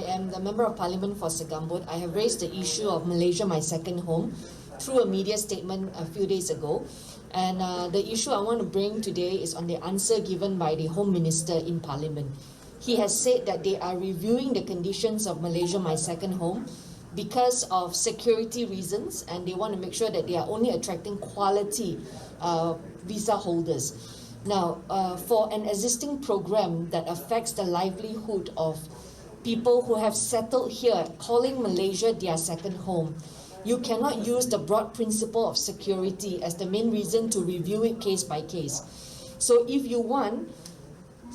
I am the Member of Parliament for Segambut. I have raised the issue of Malaysia, my second home, through a media statement a few days ago. And the issue I want to bring today is on the answer given by the Home Minister in Parliament. He has said that they are reviewing the conditions of Malaysia, my second home, because of security reasons, and they want to make sure that they are only attracting quality visa holders. Now, for an existing program that affects the livelihood of people who have settled here, calling Malaysia their second home, you cannot use the broad principle of security as the main reason to review it case by case. So if you want,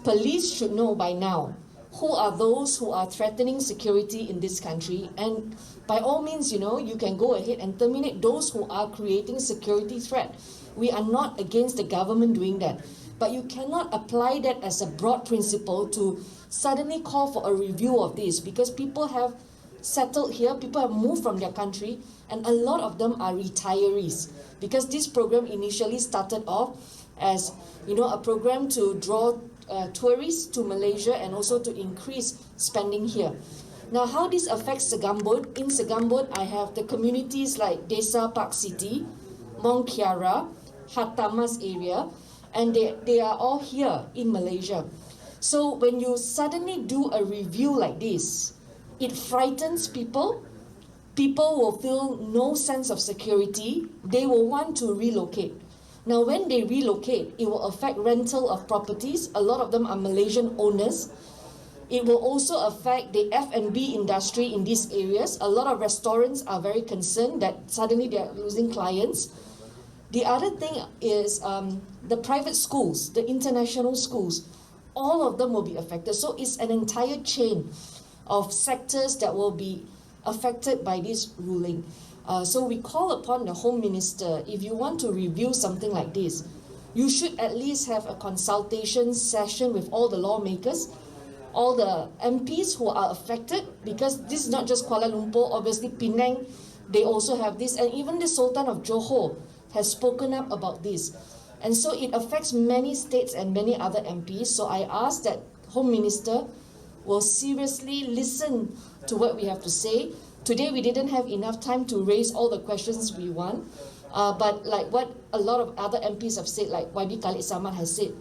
police should know by now who are those who are threatening security in this country, and by all means, you can go ahead and terminate those who are creating security threat. We are not against the government doing that, but you cannot apply that as a broad principle to suddenly call for a review of this, because people have settled here, people have moved from their country, and a lot of them are retirees, because this program initially started off as a program to draw tourists to Malaysia and also to increase spending here. Now, how this affects Segambut? In Segambut, I have the communities like Desa Park City, Mong Kiara, Hatamas area, and they are all here in Malaysia. So when you suddenly do a review like this, it frightens people. People will feel no sense of security. They will want to relocate. Now, when they relocate, it will affect rental of properties. A lot of them are Malaysian owners. It will also affect the F&B industry in these areas. A lot of restaurants are very concerned that suddenly they are losing clients. The other thing is the private schools, the international schools, all of them will be affected. So it's an entire chain of sectors that will be affected by this ruling. So we call upon the Home Minister, if you want to review something like this, you should at least have a consultation session with all the lawmakers, all the MPs who are affected, because this is not just Kuala Lumpur, obviously Penang, they also have this, and even the Sultan of Johor has spoken up about this. And so it affects many states and many other MPs. So I ask that Home Minister will seriously listen to what we have to say. Today we didn't have enough time to raise all the questions we want, but like what a lot of other MPs have said, like YB Khalid Samad has said,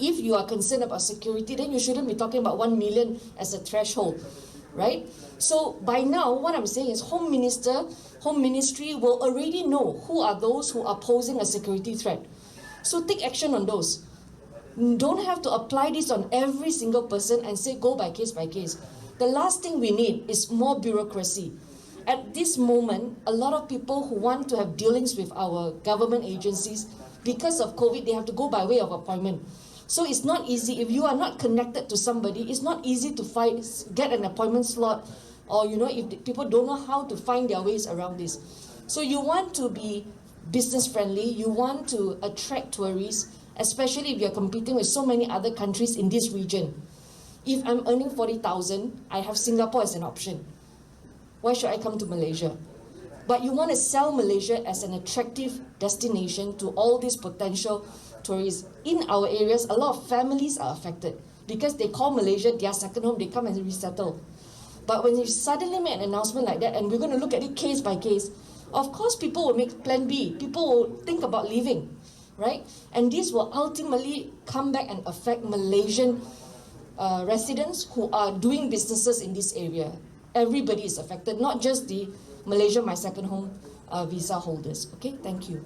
if you are concerned about security, then you shouldn't be talking about 1 million as a threshold, right? So by now, what I'm saying is Home Ministry will already know who are those who are posing a security threat. So take action on those. Don't have to apply this on every single person and say go by case by case. The last thing we need is more bureaucracy. At this moment, a lot of people who want to have dealings with our government agencies, because of COVID, they have to go by way of appointment. So it's not easy. If you are not connected to somebody, it's not easy to get an appointment slot, or if people don't know how to find their ways around this. So you want to be business friendly, you want to attract tourists, especially if you're competing with so many other countries in this region. If I'm earning 40,000, I have Singapore as an option. Why should I come to Malaysia? But you want to sell Malaysia as an attractive destination to all these potential tourists. In our areas, a lot of families are affected because they call Malaysia their second home, they come and resettle. But when you suddenly make an announcement like that, and we're going to look at it case by case, of course people will make plan B. People will think about leaving, right? And this will ultimately come back and affect Malaysian residents who are doing businesses in this area. Everybody is affected, not just the Malaysia, my second home visa holders. Okay, thank you.